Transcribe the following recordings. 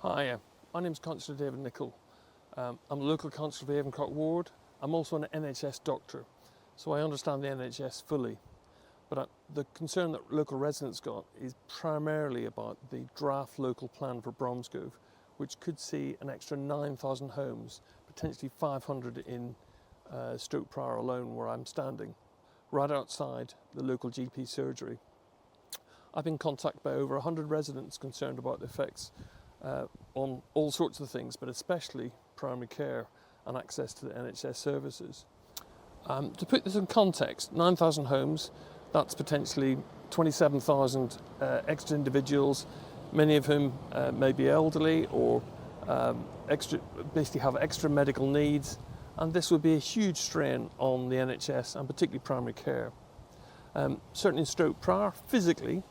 Hi, my name's Councillor David Nicholl. I'm a local councillor of Avoncock Ward. I'm also an NHS doctor, so I understand the NHS fully. But the concern that local residents got is primarily about the draft local plan for Bromsgrove, which could see an extra 9,000 homes, potentially 500 in Stoke Prior alone where I'm standing, right outside the local GP surgery. I've been contacted by over 100 residents concerned about the effects on all sorts of things, but especially primary care and access to the NHS services. To put this in context, 9,000 homes, that's potentially 27,000 extra individuals, many of whom may be elderly or basically have extra medical needs, and this would be a huge strain on the NHS and particularly primary care. Certainly in Stoke Prior, physically,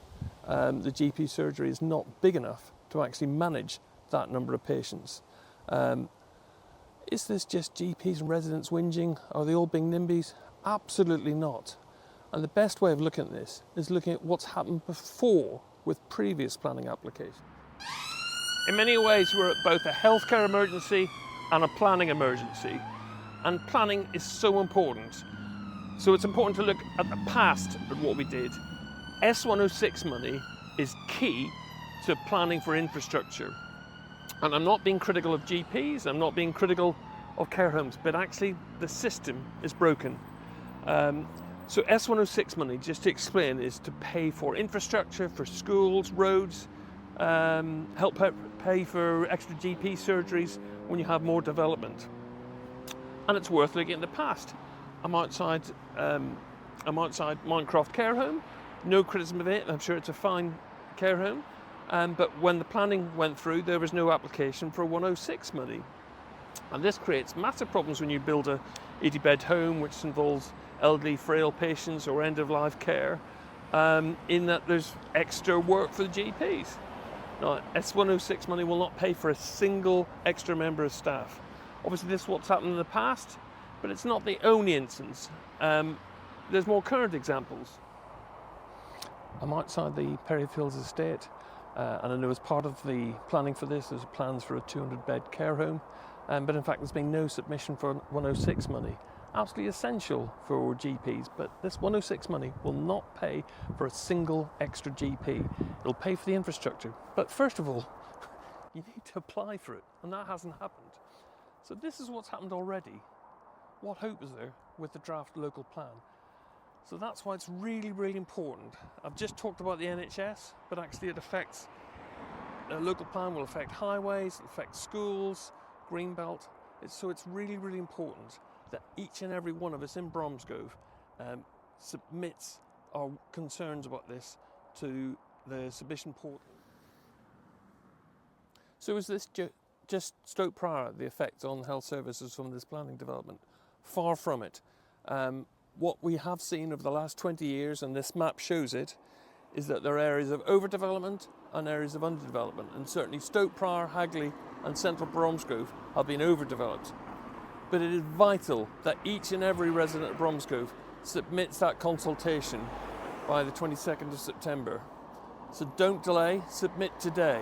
the GP surgery is not big enough to actually manage that number of patients. Is this just GPs and residents whinging? Are they all being NIMBYs? Absolutely not. And the best way of looking at this is looking at what's happened before with previous planning applications. In many ways, we're at both a healthcare emergency and a planning emergency. And planning is so important. So it's important to look at the past at what we did. S106 money is key to planning for infrastructure. And I'm not being critical of GPs, I'm not being critical of care homes, but actually the system is broken. So S106 money, just to explain, is to pay for infrastructure, for schools, roads, help pay for extra GP surgeries when you have more development. And it's worth looking at the past. I'm outside Minecraft Care Home, no criticism of it, I'm sure it's a fine care home. But when the planning went through, there was no application for 106 money. And this creates massive problems when you build a 80-bed home, which involves elderly, frail patients or end-of-life care, in that there's extra work for the GPs. Now, S106 money will not pay for a single extra member of staff. Obviously, this is what's happened in the past, but it's not the only instance. There's more current examples. I'm outside the Perryfields estate. And I know as part of the planning for this, there's plans for a 200-bed care home, but in fact there's been no submission for 106 money. Absolutely essential for GPs, but this 106 money will not pay for a single extra GP. It'll pay for the infrastructure. But first of all, you need to apply for it, and that hasn't happened. So this is what's happened already. What hope is there with the draft local plan? So that's why it's really, really important. I've just talked about the NHS, but actually it affects, a local plan will affect highways, it affects schools, Greenbelt. So it's really, really important that each and every one of us in Bromsgrove submits our concerns about this to the submission portal. So is this just Stoke Prior, the effect on health services from this planning development? Far from it. What we have seen over the last 20 years, and this map shows it, is that there are areas of overdevelopment and areas of underdevelopment. And certainly Stoke Prior, Hagley and Central Bromsgrove have been overdeveloped. But it is vital that each and every resident of Bromsgrove submits that consultation by the 22nd of September. So don't delay, submit today.